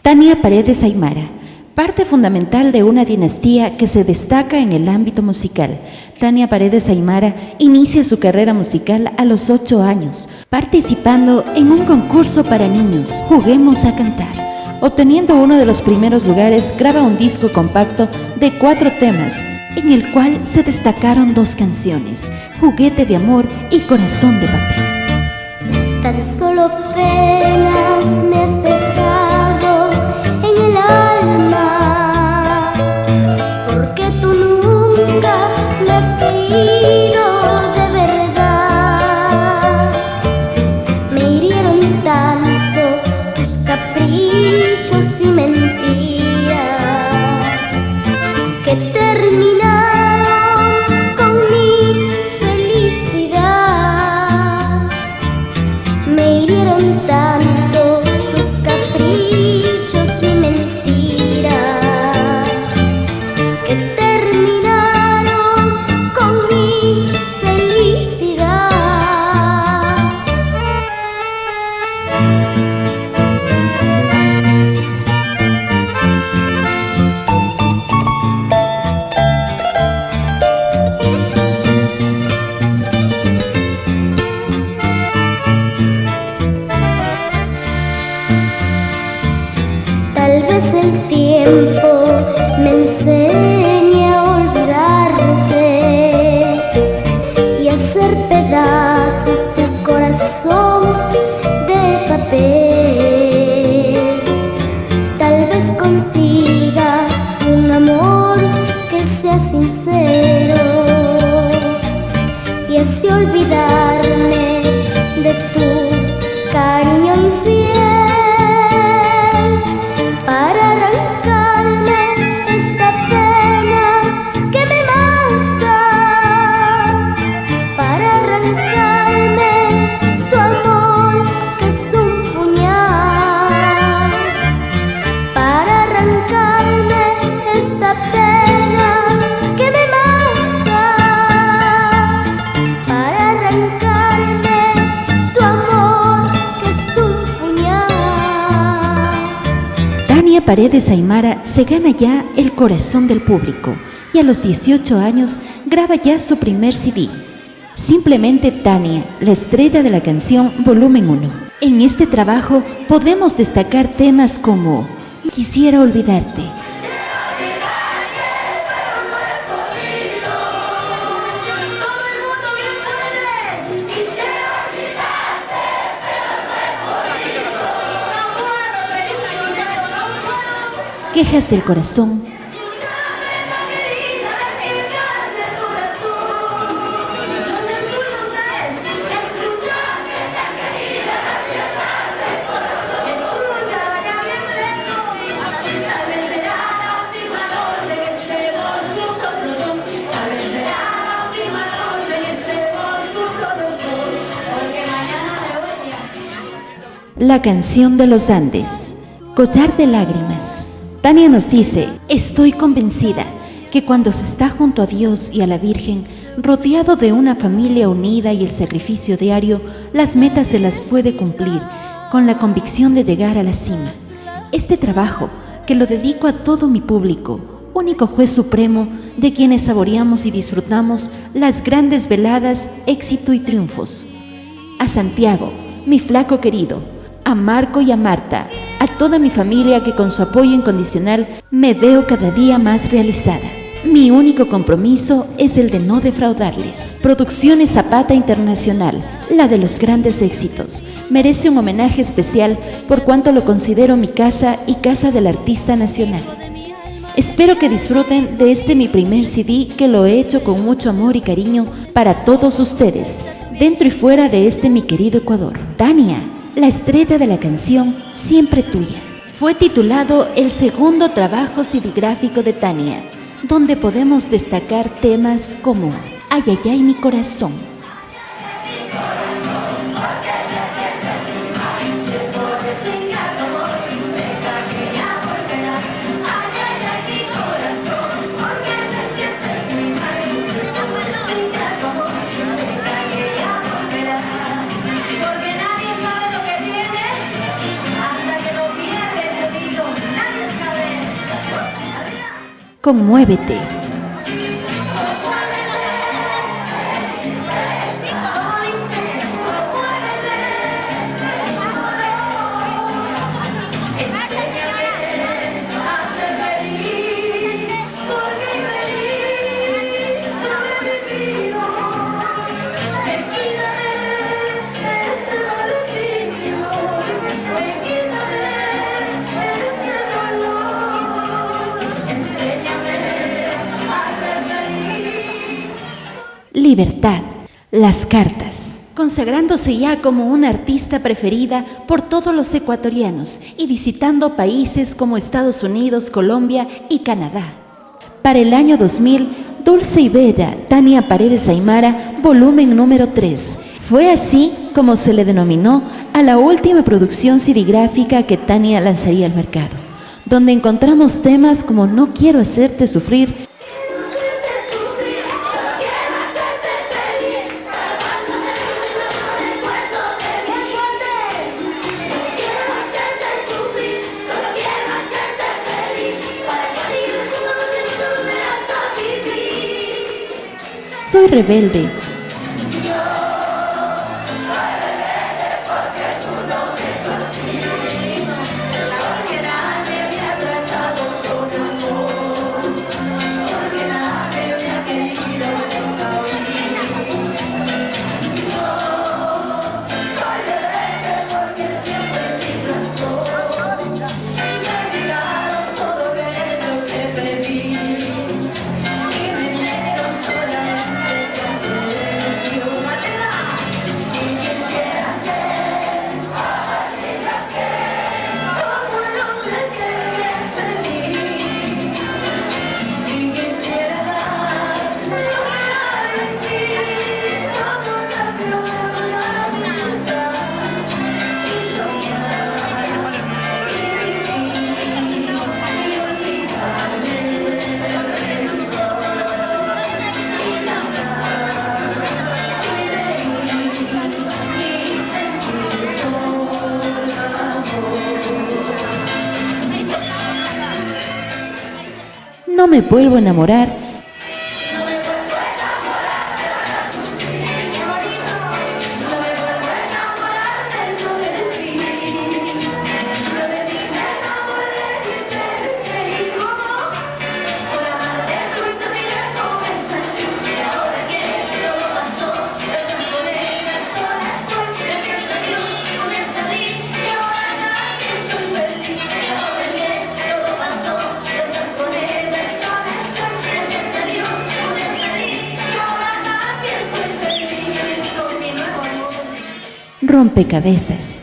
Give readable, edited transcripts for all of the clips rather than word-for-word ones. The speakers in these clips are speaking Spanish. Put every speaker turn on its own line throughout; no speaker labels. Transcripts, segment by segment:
Tania Paredes Aymara, parte fundamental de una dinastía que se destaca en el ámbito musical. Tania Paredes Aymara inicia su carrera musical a los 8 años, participando en un concurso para niños, Juguemos a Cantar. Obteniendo uno de los primeros lugares, graba un disco compacto de 4 temas, en el cual se destacaron 2 canciones, Juguete de Amor y Corazón de Papel.
Tan solo penas me has dejado en el alma, porque tú nunca me has querido de verdad. Me hirieron tanto tus caprichos y mentiras que terminaron con mi felicidad. Me hirieron tanto tus caprichos y mentiras que terminaron con mi felicidad. Tal vez el tiempo me enseñe a olvidarte y hacer pedazos tu corazón de papel. Tal vez consiga un amor que sea sincero y así olvidarme de tu cariño infiel. Para arrancarme esta pena que me mata, para arrancarme tu amor que es un puñal, para arrancarme esta pena que me mata, para arrancarme tu amor que es un puñal.
Tania Paredes Aymara se gana ya el corazón del público y a los 18 años graba ya su primer CD. Simplemente Tania, la estrella de la canción Volumen 1. En este trabajo podemos destacar temas como Quisiera olvidarte, Quejas del Corazón, La canción de los Andes, Collar de Lágrimas. Tania nos dice: estoy convencida que cuando se está junto a Dios y a la Virgen, rodeado de una familia unida y el sacrificio diario, las metas se las puede cumplir con la convicción de llegar a la cima. Este trabajo, que lo dedico a todo mi público, único juez supremo de quienes saboreamos y disfrutamos las grandes veladas, éxito y triunfos. A Santiago, mi flaco querido, a Marco y a Marta, a toda mi familia que con su apoyo incondicional me veo cada día más realizada. Mi único compromiso es el de no defraudarles. Producciones Zapata Internacional, la de los grandes éxitos, merece un homenaje especial por cuanto lo considero mi casa y casa del artista nacional. Espero que disfruten de este mi primer CD que lo he hecho con mucho amor y cariño para todos ustedes, dentro y fuera de este mi querido Ecuador. Tania, la estrella de la canción Siempre Tuya. Fue titulado el segundo trabajo CD-gráfico de Tania, donde podemos destacar temas como Ay, ay, ay, mi corazón,
Porque nadie sabe lo que viene hasta que lo pierde ese vida.
Conmuévete. Libertad. Las cartas. Consagrándose ya como una artista preferida por todos los ecuatorianos y visitando países como Estados Unidos, Colombia y Canadá. Para el año 2000, Dulce y Bella, Tania Paredes Aymara, volumen número 3. Fue así como se le denominó a la última producción CD-gráfica que Tania lanzaría al mercado, donde encontramos temas como No quiero hacerte sufrir, Soy rebelde. No me vuelvo a enamorar. Rompecabezas.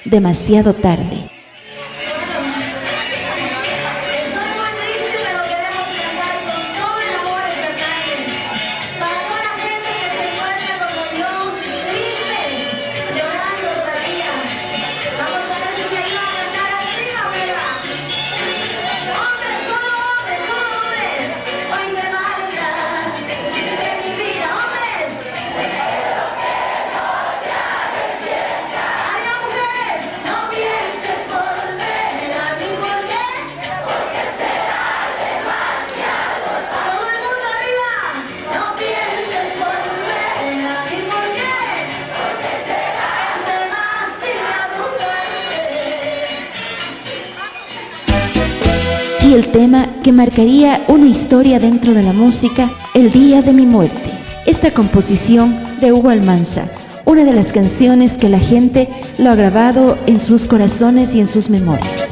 Demasiado tarde. Y el tema que marcaría una historia dentro de la música, El día de mi muerte. Esta composición de Hugo Almanza, una de las canciones que la gente lo ha grabado en sus corazones y en sus memorias.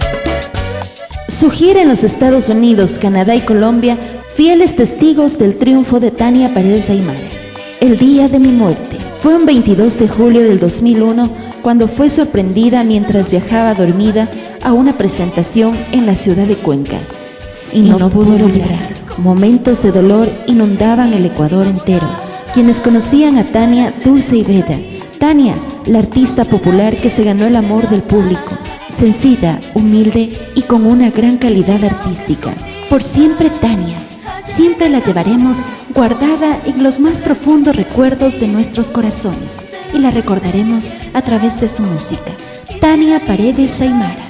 Su gira en los Estados Unidos, Canadá y Colombia, fieles testigos del triunfo de Tania Paredes Aymara. El día de mi muerte fue un 22 de julio del 2001 cuando fue sorprendida mientras viajaba dormida a una presentación en la ciudad de Cuenca y no pudo lograr. Momentos de dolor inundaban el Ecuador entero. Quienes conocían a Tania Dulce y Bella, Tania, la artista popular que se ganó el amor del público, sencilla, humilde y con una gran calidad artística. Por siempre Tania, siempre la llevaremos guardada en los más profundos recuerdos de nuestros corazones y la recordaremos a través de su música. Tania Paredes Aymara.